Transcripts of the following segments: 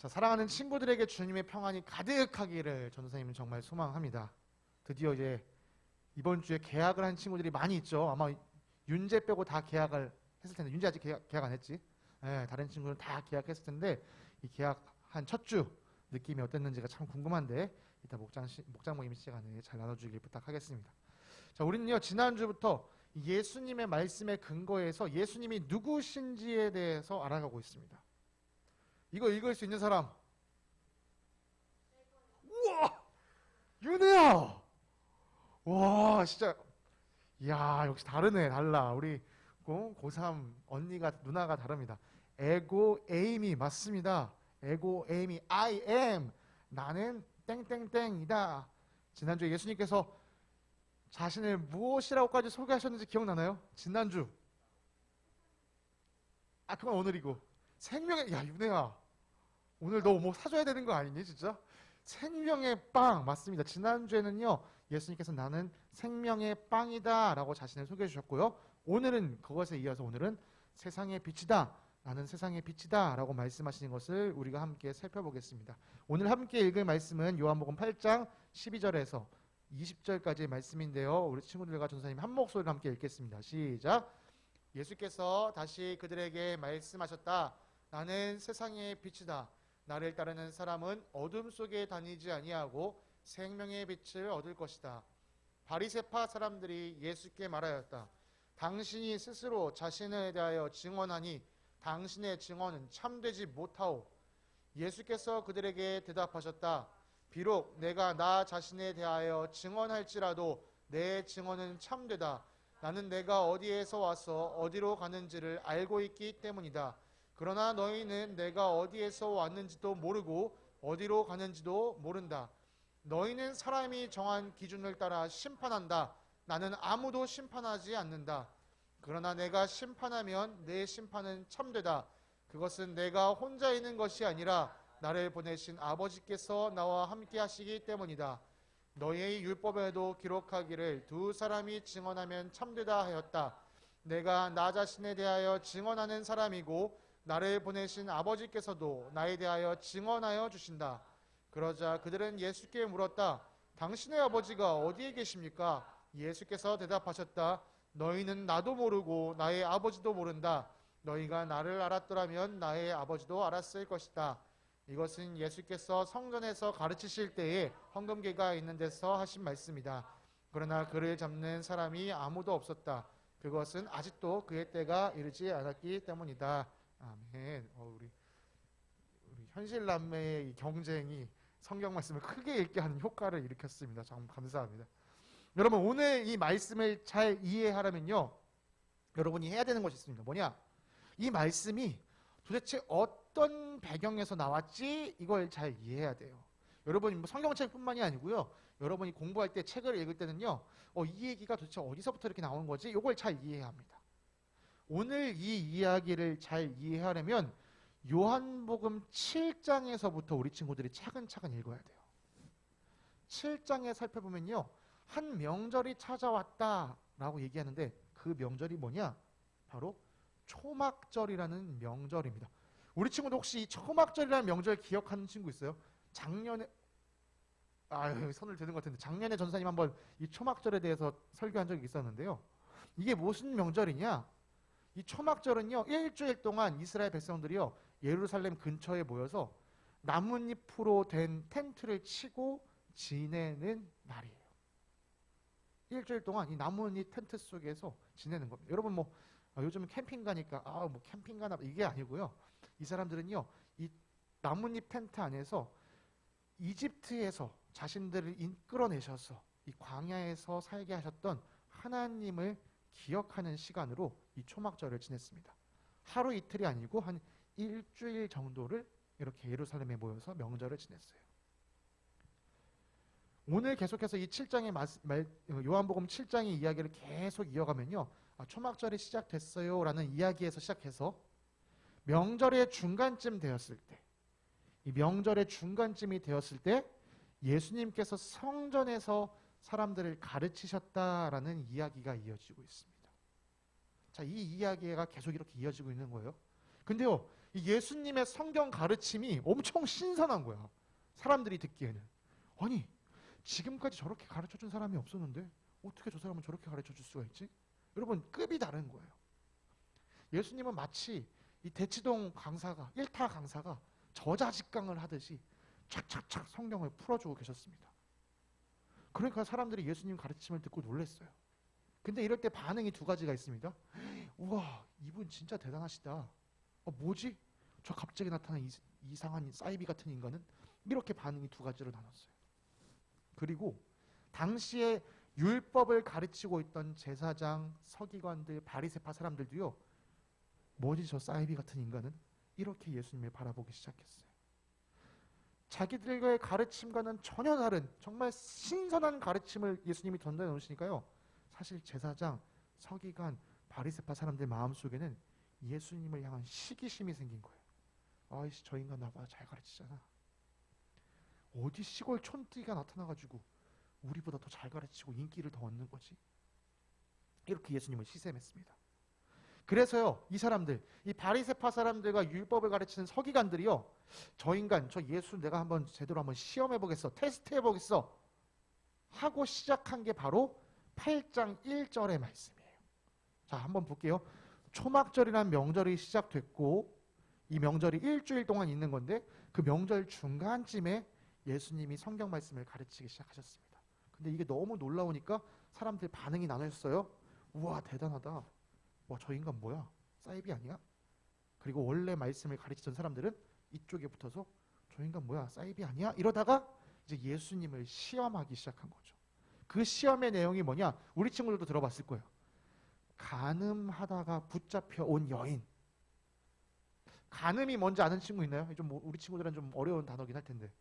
자, 사랑하는 친구들에게 주님의 평안이 가득하기를 전도사님은 정말 소망합니다. 드디어 이제 이번 주에 계약을 한 친구들이 많이 있죠. 아마 윤재 빼고 다 계약을 했을 텐데, 윤재 아직 계약 안 했지? 네, 다른 친구는 다 계약했을 텐데 이 계약한 첫 주 느낌이 어땠는지가 참 궁금한데 이따 목장 모임 시간에 잘 나눠주길 부탁하겠습니다. 자, 우리는요 지난주부터 예수님의 말씀에 근거해서 예수님이 누구신지에 대해서 알아가고 있습니다. 이거 읽을 수 있는 사람? 우와! 윤혜야! 와, 진짜, 이야, 역시 다르네, 달라. 우리 고3 언니가, 누나가 다릅니다. 에고 에임이 맞습니다. 에고 에임이 I am. 나는 땡땡땡이다. 지난주에 예수님께서 자신을 무엇이라고까지 소개하셨는지 기억나나요? 지난주. 아, 그건 오늘이고. 생명의, 야, 윤혜야. 오늘 너 뭐 사줘야 되는 거 아니니, 진짜? 생명의 빵, 맞습니다. 지난주에는요, 예수님께서 나는 생명의 빵이다 라고 자신을 소개해 주셨고요. 오늘은, 그것에 이어서 오늘은 세상의 빛이다. 나는 세상의 빛이다 라고 말씀하시는 것을 우리가 함께 살펴보겠습니다. 오늘 함께 읽을 말씀은 요한복음 8장 12절에서 20절까지의 말씀인데요. 우리 친구들과 전사님 한 목소리로 함께 읽겠습니다. 시작. 예수께서 다시 그들에게 말씀하셨다. 나는 세상의 빛이다. 나를 따르는 사람은 어둠 속에 다니지 아니하고 생명의 빛을 얻을 것이다. 바리새파 사람들이 예수께 말하였다. 당신이 스스로 자신에 대하여 증언하니 당신의 증언은 참되지 못하오. 예수께서 그들에게 대답하셨다. 비록 내가 나 자신에 대하여 증언할지라도 내 증언은 참되다. 나는 내가 어디에서 와서 어디로 가는지를 알고 있기 때문이다. 그러나 너희는 내가 어디에서 왔는지도 모르고 어디로 가는지도 모른다. 너희는 사람이 정한 기준을 따라 심판한다. 나는 아무도 심판하지 않는다. 그러나 내가 심판하면 내 심판은 참되다. 그것은 내가 혼자 있는 것이 아니라 나를 보내신 아버지께서 나와 함께 하시기 때문이다. 너희의 율법에도 기록하기를 두 사람이 증언하면 참되다 하였다. 내가 나 자신에 대하여 증언하는 사람이고 나를 보내신 아버지께서도 나에 대하여 증언하여 주신다. 그러자 그들은 예수께 물었다. 당신의 아버지가 어디에 계십니까? 예수께서 대답하셨다. 너희는 나도 모르고 나의 아버지도 모른다. 너희가 나를 알았더라면 나의 아버지도 알았을 것이다. 이것은 예수께서 성전에서 가르치실 때에 헌금계가 있는 데서 하신 말씀이다. 그러나 그를 잡는 사람이 아무도 없었다. 그것은 아직도 그의 때가 이르지 않았기 때문이다. 아멘. 우리 현실 남매의 이 경쟁이 성경 말씀을 크게 읽게 하는 효과를 일으켰습니다. 정말 감사합니다. 여러분, 오늘 이 말씀을 잘 이해하려면요, 여러분이 해야 되는 것이 있습니다. 뭐냐? 이 말씀이 도대체 어떤 배경에서 나왔지? 이걸 잘 이해해야 돼요. 여러분이 뭐 성경책뿐만이 아니고요, 여러분이 공부할 때, 책을 읽을 때는요, 이 얘기가 도대체 어디서부터 이렇게 나오는 거지? 이걸 잘 이해해야 합니다. 오늘 이 이야기를 잘 이해하려면 요한복음 7장에서부터 우리 친구들이 차근차근 읽어야 돼요. 7장에 살펴보면요, 한 명절이 찾아왔다라고 얘기하는데 그 명절이 뭐냐? 바로 초막절이라는 명절입니다. 우리 친구도 혹시 이 초막절이라는 명절 기억하는 친구 있어요? 작년에 손을 드는 것 같은데 작년에 전사님 한번 이 초막절에 대해서 설교한 적이 있었는데요. 이게 무슨 명절이냐? 이 초막절은요, 일주일 동안 이스라엘 백성들이요, 예루살렘 근처에 모여서 나뭇잎으로 된 텐트를 치고 지내는 날이에요. 일주일 동안 이 나뭇잎 텐트 속에서 지내는 겁니다. 여러분 요즘 캠핑 가니까 캠핑 가나 이게 아니고요. 이 사람들은요, 이 나뭇잎 텐트 안에서 이집트에서 자신들을 이끌어내셔서 이 광야에서 살게 하셨던 하나님을 기억하는 시간으로 이 초막절을 지냈습니다. 하루 이틀이 아니고 한 일주일 정도를 이렇게 예루살렘에 모여서 명절을 지냈어요. 오늘 계속해서 이 7장의 요한복음 7장의 이야기를 계속 이어가면요, 초막절이 시작됐어요 라는 이야기에서 시작해서 명절의 중간쯤 되었을 때, 이 명절의 중간쯤이 되었을 때 예수님께서 성전에서 사람들을 가르치셨다라는 이야기가 이어지고 있습니다. 자, 이 이야기가 계속 이렇게 이어지고 있는 거예요. 근데요, 이 예수님의 성경 가르침이 엄청 신선한 거야. 사람들이 듣기에는. 아니, 지금까지 저렇게 가르쳐준 사람이 없었는데 어떻게 저 사람은 저렇게 가르쳐줄 수가 있지? 여러분, 급이 다른 거예요. 예수님은 마치 이 대치동 강사가, 1타 강사가 저자직강을 하듯이 착착착 성경을 풀어주고 계셨습니다. 그러니까 사람들이 예수님 가르침을 듣고 놀랐어요. 근데 이럴 때 반응이 두 가지가 있습니다. 우와, 이분 진짜 대단하시다. 뭐지? 저 갑자기 나타난 이상한 사이비 같은 인간은? 이렇게 반응이 두 가지로 나눴어요. 그리고 당시에 율법을 가르치고 있던 제사장, 서기관들, 바리새파 사람들도요, 뭐지 저 사이비 같은 인간은? 이렇게 예수님을 바라보기 시작했어요. 자기들과의 가르침과는 전혀 다른 정말 신선한 가르침을 예수님이 던져놓으시니까요, 사실 제사장, 서기관, 바리새파 사람들 마음속에는 예수님을 향한 시기심이 생긴 거예요. 아이씨, 저 인간 나보다 잘 가르치잖아. 어디 시골 촌뜨기가 나타나가지고 우리보다 더 잘 가르치고 인기를 더 얻는 거지. 이렇게 예수님을 시샘했습니다. 그래서요, 이 사람들, 이 바리새파 사람들과 율법을 가르치는 서기관들이요, 저 인간, 저 예수 내가 한번 제대로 한번 시험해보겠어, 테스트해보겠어 하고 시작한 게 바로 8장 1절의 말씀이에요. 자, 한번 볼게요. 초막절이란 명절이 시작됐고 이 명절이 일주일 동안 있는 건데 그 명절 중간쯤에 예수님이 성경 말씀을 가르치기 시작하셨습니다. 근데 이게 너무 놀라우니까 사람들 반응이 나눠졌어요. 우와, 대단하다. 와, 저 인간 뭐야? 사이비 아니야? 그리고 원래 말씀을 가르치던 사람들은 이쪽에 붙어서 저 인간 뭐야? 사이비 아니야? 이러다가 이제 예수님을 시험하기 시작한 거죠. 그 시험의 내용이 뭐냐? 우리 친구들도 들어봤을 거예요. 간음하다가 붙잡혀 온 여인. 간음이 뭔지 아는 친구 있나요? 좀 우리 친구들은 좀 어려운 단어긴 할 텐데.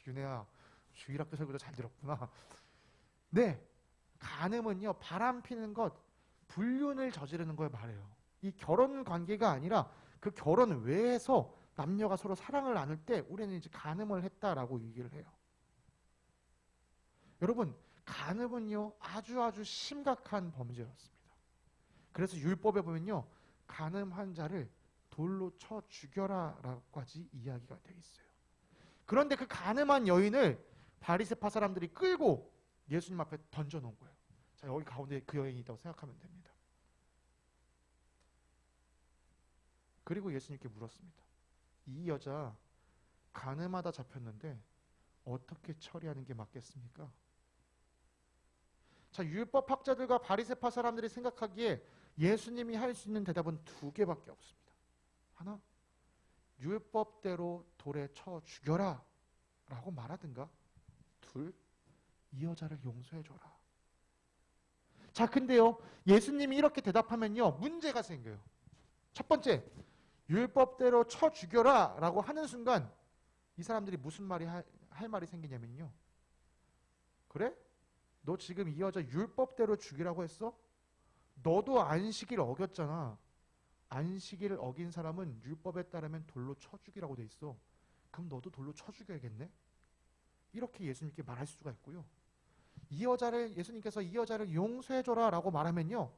윤혜야, 주일학교 설교도 잘 들었구나. 네, 간음은요, 바람 피는 것, 불륜을 저지르는 걸 말해요. 이 결혼 관계가 아니라 그 결혼 외에서 남녀가 서로 사랑을 나눌 때 우리는 이제 간음을 했다라고 얘기를 해요. 여러분, 간음은요, 아주 심각한 범죄였습니다. 그래서 율법에 보면요, 간음한 자를 돌로 쳐 죽여라 라고까지 이야기가 되어 있어요. 그런데 그 간음한 여인을 바리새파 사람들이 끌고 예수님 앞에 던져놓은 거예요. 자, 여기 가운데 그 여인이 있다고 생각하면 됩니다. 그리고 예수님께 물었습니다. 이 여자 간음하다 잡혔는데 어떻게 처리하는 게 맞겠습니까? 자, 율법학자들과 바리새파 사람들이 생각하기에 예수님이 할 수 있는 대답은 두 개밖에 없습니다. 하나, 율법대로 돌에 쳐 죽여라 라고 말하든가, 둘, 이 여자를 용서해줘라. 자, 근데요, 예수님이 이렇게 대답하면요, 문제가 생겨요. 첫 번째, 율법대로 쳐 죽여라 라고 하는 순간 이 사람들이 무슨 말이 할 말이 생기냐면요, 그래? 너 지금 이 여자 율법대로 죽이라고 했어? 너도 안식일 어겼잖아. 안식일을 어긴 사람은 율법에 따르면 돌로 쳐 죽이라고 돼 있어. 그럼 너도 돌로 쳐 죽여야겠네? 이렇게 예수님께 말할 수가 있고요. 예수님께서 이 여자를 용서해줘라 라고 말하면요,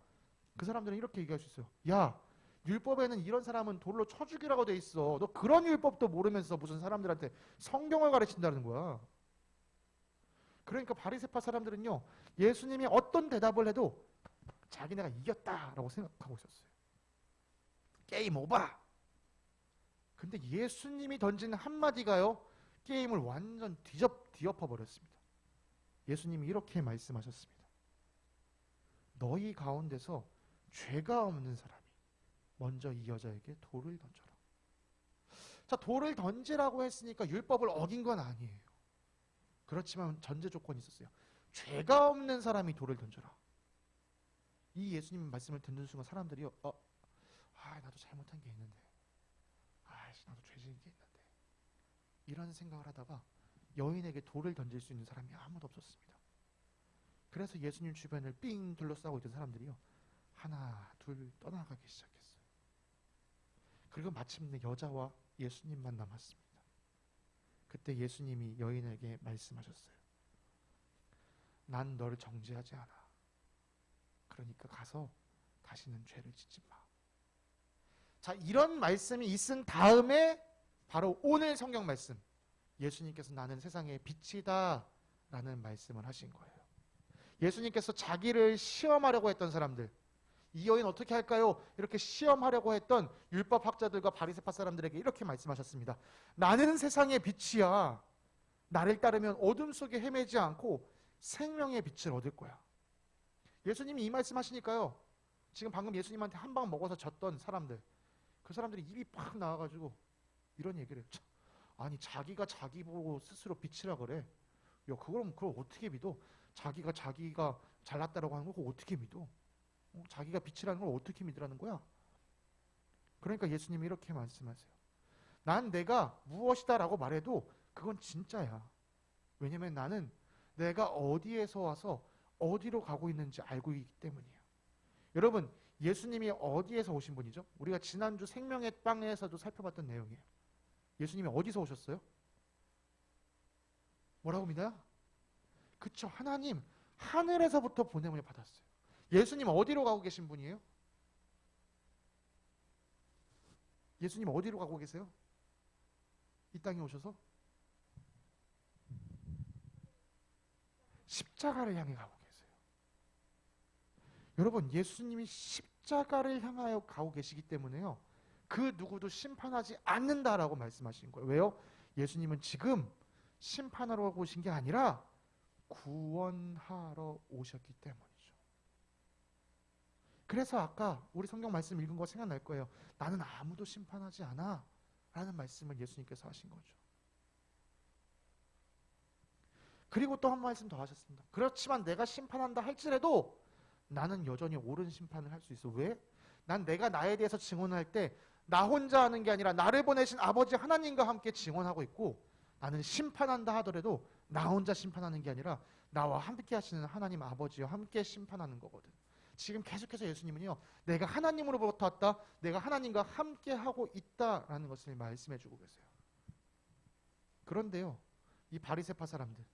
그 사람들은 이렇게 얘기할 수 있어요. 야, 율법에는 이런 사람은 돌로 쳐 죽이라고 돼 있어. 너 그런 율법도 모르면서 무슨 사람들한테 성경을 가르친다는 거야. 그러니까 바리새파 사람들은요, 예수님이 어떤 대답을 해도 자기네가 이겼다라고 생각하고 있었어요. 게임 오버. 근데 예수님이 던진 한마디가요, 게임을 완전 뒤엎어 버렸습니다. 예수님이 이렇게 말씀하셨습니다. 너희 가운데서 죄가 없는 사람이 먼저 이 여자에게 돌을 던져라. 자, 돌을 던지라고 했으니까 율법을 어긴 건 아니에요. 그렇지만 전제 조건이 있었어요. 죄가 없는 사람이 돌을 던져라. 이 예수님 말씀을 듣는 순간 사람들이요, 나도 잘못한 게 있는데, 나도 죄 지은 게 있는데, 이런 생각을 하다가 여인에게 돌을 던질 수 있는 사람이 아무도 없었습니다. 그래서 예수님 주변을 삥 둘러싸고 있던 사람들이요, 하나 둘 떠나가기 시작했어요. 그리고 마침내 여자와 예수님만 남았습니다. 그때 예수님이 여인에게 말씀하셨어요. 난 너를 정죄하지 않아. 그러니까 가서 다시는 죄를 짓지 마. 자, 이런 말씀이 있은 다음에 바로 오늘 성경 말씀, 예수님께서 나는 세상의 빛이다 라는 말씀을 하신 거예요. 예수님께서 자기를 시험하려고 했던 사람들, 이 여인 어떻게 할까요? 이렇게 시험하려고 했던 율법학자들과 바리새파 사람들에게 이렇게 말씀하셨습니다. 나는 세상의 빛이야. 나를 따르면 어둠 속에 헤매지 않고 생명의 빛을 얻을 거야. 예수님이 이 말씀하시니까요, 지금 방금 예수님한테 한 방 먹어서 졌던 사람들, 그 사람들이 입이 팍 나와가지고 이런 얘기를 해요. 아니, 자기가 자기 보고 스스로 빛이라 그래. 야, 그걸 어떻게 믿어? 자기가 잘났다라고 하는 거 그거 어떻게 믿어? 자기가 빛이라는 걸 어떻게 믿으라는 거야? 그러니까 예수님이 이렇게 말씀하세요. 난 내가 무엇이다라고 말해도 그건 진짜야. 왜냐면 나는 내가 어디에서 와서 어디로 가고 있는지 알고 있기 때문이에요. 여러분, 예수님이 어디에서 오신 분이죠? 우리가 지난주 생명의 빵에서도 살펴봤던 내용이에요. 예수님이 어디서 오셨어요? 뭐라고 믿어요? 그쵸, 하나님 하늘에서부터 보냄을 받았어요. 예수님 어디로 가고 계신 분이에요? 예수님 어디로 가고 계세요? 이 땅에 오셔서 십자가를 향해 가고 계세요. 여러분, 예수님이 십자가를 향하여 가고 계시기 때문에요, 그 누구도 심판하지 않는다라고 말씀하신 거예요. 왜요? 예수님은 지금 심판하러 오신 게 아니라 구원하러 오셨기 때문이죠. 그래서 아까 우리 성경 말씀 읽은 거 생각날 거예요. 나는 아무도 심판하지 않아 라는 말씀을 예수님께서 하신 거죠. 그리고 또 한 말씀 더 하셨습니다. 그렇지만 내가 심판한다 할지라도 나는 여전히 옳은 심판을 할 수 있어. 왜? 난 내가 나에 대해서 증언할 때 나 혼자 하는 게 아니라 나를 보내신 아버지 하나님과 함께 증언하고 있고, 나는 심판한다 하더라도 나 혼자 심판하는 게 아니라 나와 함께 하시는 하나님 아버지와 함께 심판하는 거거든. 지금 계속해서 예수님은요, 내가 하나님으로부터 왔다, 내가 하나님과 함께 하고 있다라는 것을 말씀해 주고 계세요. 그런데요, 이 바리새파 사람들,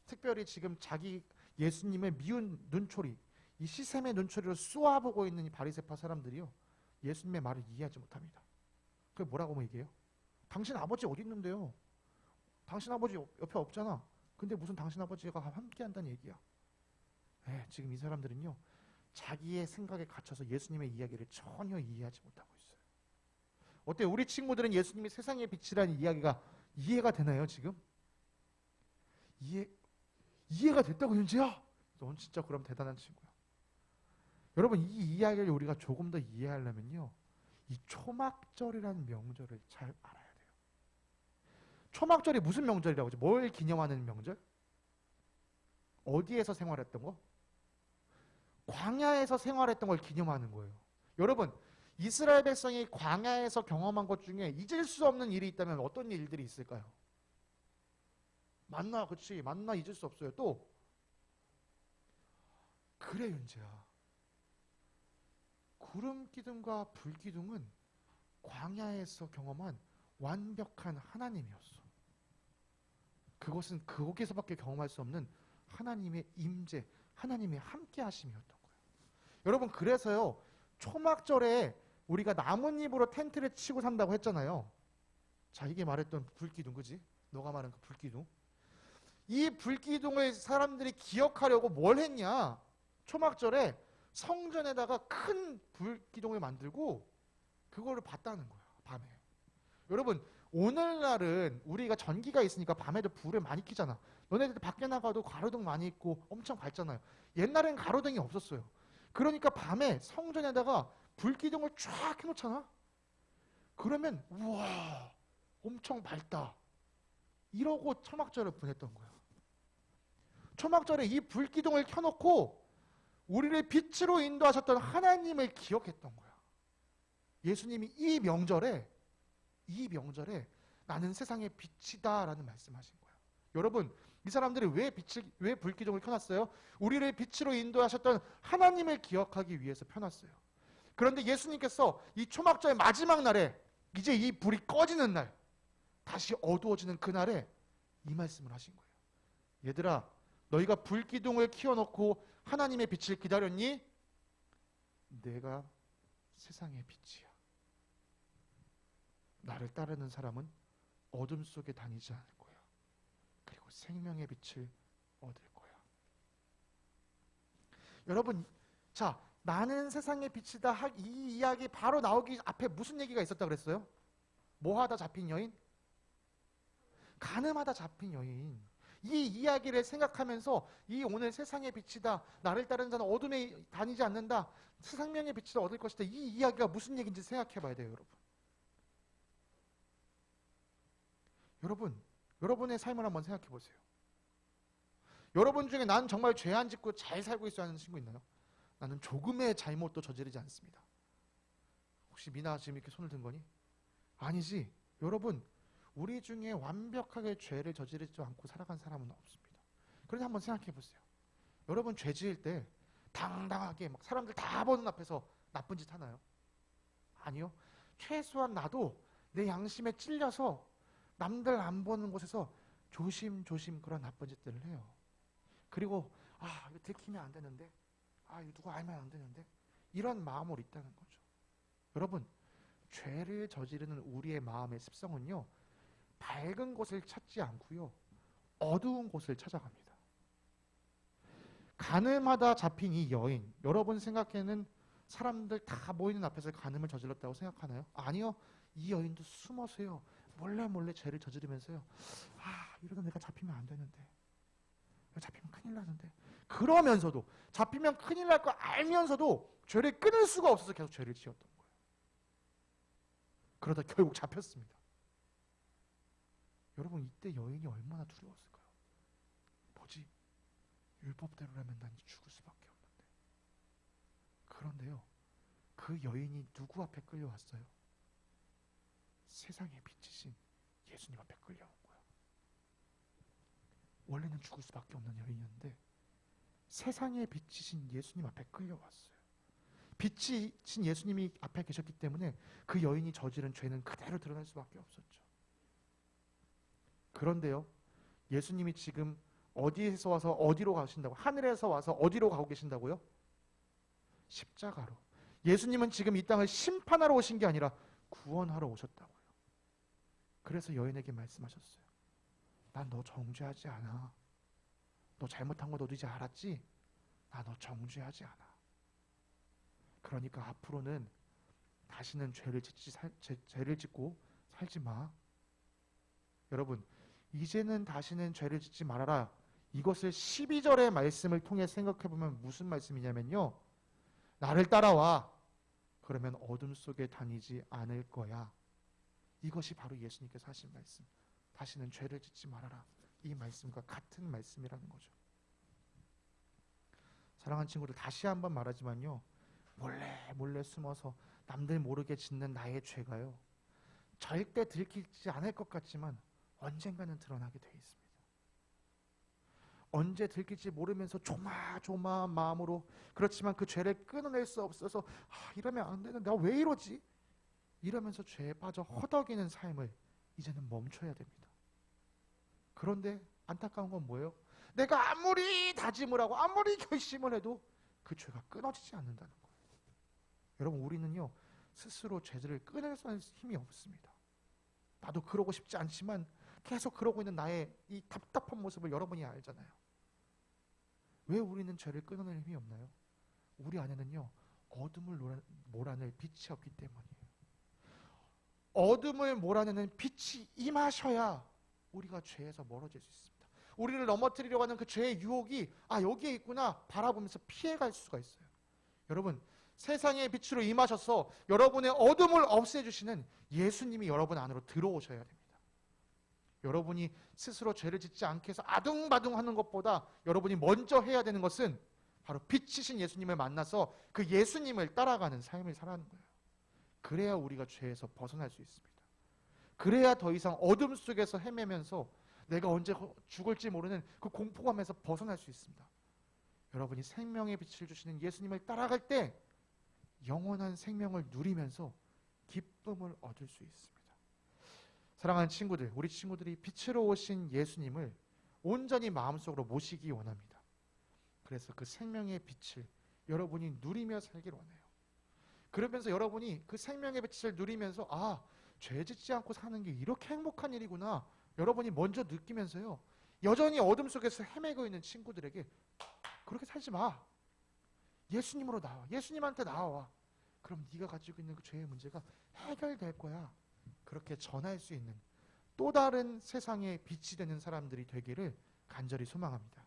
특별히 지금 자기 예수님의 미운 눈초리, 이 시샘의 눈초리로 쏘아보고 있는 이 바리새파 사람들이요, 예수님의 말을 이해하지 못합니다. 그게 뭐라고 얘기해요? 당신 아버지 어디 있는데요? 당신 아버지 옆에 없잖아. 근데 무슨 당신 아버지가 함께 한다는 얘기야. 지금 이 사람들은요, 자기의 생각에 갇혀서 예수님의 이야기를 전혀 이해하지 못하고 있어요. 어때요? 우리 친구들은 예수님이 세상의 빛이라는 이야기가 이해가 되나요, 지금? 이해가 됐다고, 윤지야? 넌 진짜 그럼 대단한 친구야. 여러분, 이 이야기를 우리가 조금 더 이해하려면요, 이 초막절이라는 명절을 잘 알아야 돼요. 초막절이 무슨 명절이라고 하죠? 뭘 기념하는 명절? 어디에서 생활했던 거? 광야에서 생활했던 걸 기념하는 거예요. 여러분, 이스라엘 백성이 광야에서 경험한 것 중에 잊을 수 없는 일이 있다면 어떤 일들이 있을까요? 만나, 그치? 만나 잊을 수 없어요. 또 그래, 윤재야. 구름 기둥과 불 기둥은 광야에서 경험한 완벽한 하나님이었어. 그것은 거기서밖에 경험할 수 없는 하나님의 임재, 하나님의 함께 하심이었던 거예요. 여러분, 그래서요, 초막절에 우리가 나뭇잎으로 텐트를 치고 산다고 했잖아요. 자, 이게 말했던 불기둥, 그지? 너가 말한 그 불기둥. 이 불기둥을 사람들이 기억하려고 뭘 했냐? 초막절에 성전에다가 큰 불기둥을 만들고 그거를 봤다는 거야, 밤에. 여러분, 오늘날은 우리가 전기가 있으니까 밤에도 불을 많이 켜잖아. 너네들 밖에 나가도 가로등 많이 있고 엄청 밝잖아요. 옛날엔 가로등이 없었어요. 그러니까 밤에 성전에다가 불기둥을 쫙 해놓잖아. 그러면 우와, 엄청 밝다, 이러고 초막절을 보냈던 거야. 초막절에 이 불기둥을 켜놓고 우리를 빛으로 인도하셨던 하나님을 기억했던 거야. 예수님이 이 명절에 나는 세상의 빛이다라는 말씀하신 거야. 여러분, 이 사람들이 왜 불기둥을 켜놨어요? 우리를 빛으로 인도하셨던 하나님을 기억하기 위해서 펴놨어요. 그런데 예수님께서 이 초막절의 마지막 날에, 이제 이 불이 꺼지는 날, 다시 어두워지는 그날에 이 말씀을 하신 거예요. 얘들아, 너희가 불기둥을 켜놓고 하나님의 빛을 기다렸니? 내가 세상의 빛이야. 나를 따르는 사람은 어둠 속에 다니지 않을 거야. 그리고 생명의 빛을 얻을 거야. 여러분, 자, 나는 세상의 빛이다. 이 이야기 바로 나오기 앞에 무슨 얘기가 있었다 그랬어요? 뭐하다 잡힌 여인? 간음하다 잡힌 여인. 이 이야기를 생각하면서 이 오늘 세상의 빛이다. 나를 따르는 자는 어둠에 다니지 않는다. 생명의 빛을 얻을 것이다. 이 이야기가 무슨 얘기인지 생각해 봐야 돼요, 여러분. 여러분의 삶을 한번 생각해 보세요. 여러분 중에 난 정말 죄 안 짓고 잘 살고 있어야 하는 친구 있나요? 나는 조금의 잘못도 저지르지 않습니다. 혹시 미나 지금 이렇게 손을 든 거니? 아니지. 여러분, 우리 중에 완벽하게 죄를 저지르지 않고 살아간 사람은 없습니다. 그런데 한번 생각해 보세요. 여러분 죄 지을 때 당당하게 막 사람들 다 보는 앞에서 나쁜 짓 하나요? 아니요. 최소한 나도 내 양심에 찔려서 남들 안 보는 곳에서 조심조심 그런 나쁜 짓들을 해요. 그리고 이거 들키면 안 되는데, 이거 누가 알면 안 되는데, 이런 마음으로 있다는 거죠. 여러분, 죄를 저지르는 우리의 마음의 습성은요, 밝은 곳을 찾지 않고요, 어두운 곳을 찾아갑니다. 간음하다 잡힌 이 여인, 여러분 생각에는 사람들 다 모이는 앞에서 간음을 저질렀다고 생각하나요? 아니요. 이 여인도 숨어서요, 몰래 죄를 저지르면서요, 이러다 내가 잡히면 안 되는데, 잡히면 큰일 나는데, 그러면서도 잡히면 큰일 날 거 알면서도 죄를 끊을 수가 없어서 계속 죄를 지었던 거예요. 그러다 결국 잡혔습니다. 여러분, 이때 여인이 얼마나 두려웠을까요? 뭐지? 율법대로라면 난 죽을 수밖에 없는데. 그런데요, 그 여인이 누구 앞에 끌려왔어요? 세상의 빛이신 예수님 앞에 끌려온 거야. 원래는 죽을 수밖에 없는 여인이었는데 세상의 빛이신 예수님 앞에 끌려왔어요. 빛이신 예수님이 앞에 계셨기 때문에 그 여인이 저지른 죄는 그대로 드러날 수밖에 없었죠. 그런데요, 예수님이 지금 어디에서 와서 어디로 가신다고? 하늘에서 와서 어디로 가고 계신다고요? 십자가로. 예수님은 지금 이 땅을 심판하러 오신 게 아니라 구원하러 오셨다고요. 그래서 여인에게 말씀하셨어요. 난 너 정죄하지 않아. 너 잘못한 거 너도 이제 알았지? 나 너 정죄하지 않아. 그러니까 앞으로는 다시는 죄를 짓고 살지 마. 여러분, 이제는 다시는 죄를 짓지 말아라. 이것을 12절의 말씀을 통해 생각해보면 무슨 말씀이냐면요, 나를 따라와. 그러면 어둠 속에 다니지 않을 거야. 이것이 바로 예수님께서 하신 말씀. 다시는 죄를 짓지 말아라. 이 말씀과 같은 말씀이라는 거죠. 사랑하는 친구들, 다시 한번 말하지만요, 몰래 숨어서 남들 모르게 짓는 나의 죄가요, 절대 들키지 않을 것 같지만 언젠가는 드러나게 돼 있습니다. 언제 들킬지 모르면서 조마조마한 마음으로, 그렇지만 그 죄를 끊어낼 수 없어서 이러면 안 되는데, 나 왜 이러지? 이러면서 죄에 빠져 허덕이는 삶을 이제는 멈춰야 됩니다. 그런데 안타까운 건 뭐예요? 내가 아무리 다짐을 하고 아무리 결심을 해도 그 죄가 끊어지지 않는다는 거예요. 여러분, 우리는요, 스스로 죄를 끊을 힘이 없습니다. 나도 그러고 싶지 않지만 계속 그러고 있는 나의 이 답답한 모습을 여러분이 알잖아요. 왜 우리는 죄를 끊어낼 힘이 없나요? 우리 안에는요, 어둠을 몰아낼 빛이 없기 때문이에요. 어둠을 몰아내는 빛이 임하셔야 우리가 죄에서 멀어질 수 있습니다. 우리를 넘어뜨리려고 하는 그 죄의 유혹이 여기에 있구나 바라보면서 피해갈 수가 있어요. 여러분, 세상의 빛으로 임하셔서 여러분의 어둠을 없애주시는 예수님이 여러분 안으로 들어오셔야 됩니다. 여러분이 스스로 죄를 짓지 않게 해서 아둥바둥 하는 것보다 여러분이 먼저 해야 되는 것은 바로 빛이신 예수님을 만나서 그 예수님을 따라가는 삶을 살아가는 거예요. 그래야 우리가 죄에서 벗어날 수 있습니다. 그래야 더 이상 어둠 속에서 헤매면서 내가 언제 죽을지 모르는 그 공포감에서 벗어날 수 있습니다. 여러분이 생명의 빛을 주시는 예수님을 따라갈 때 영원한 생명을 누리면서 기쁨을 얻을 수 있습니다. 사랑하는 친구들, 우리 친구들이 빛으로 오신 예수님을 온전히 마음속으로 모시기 원합니다. 그래서 그 생명의 빛을 여러분이 누리며 살기를 원해요. 그러면서 여러분이 그 생명의 빛을 누리면서 죄 짓지 않고 사는 게 이렇게 행복한 일이구나. 여러분이 먼저 느끼면서요. 여전히 어둠 속에서 헤매고 있는 친구들에게 그렇게 살지 마. 예수님으로 나와. 예수님한테 나와. 그럼 네가 가지고 있는 그 죄의 문제가 해결될 거야. 그렇게 전할 수 있는 또 다른 세상의 빛이 되는 사람들이 되기를 간절히 소망합니다.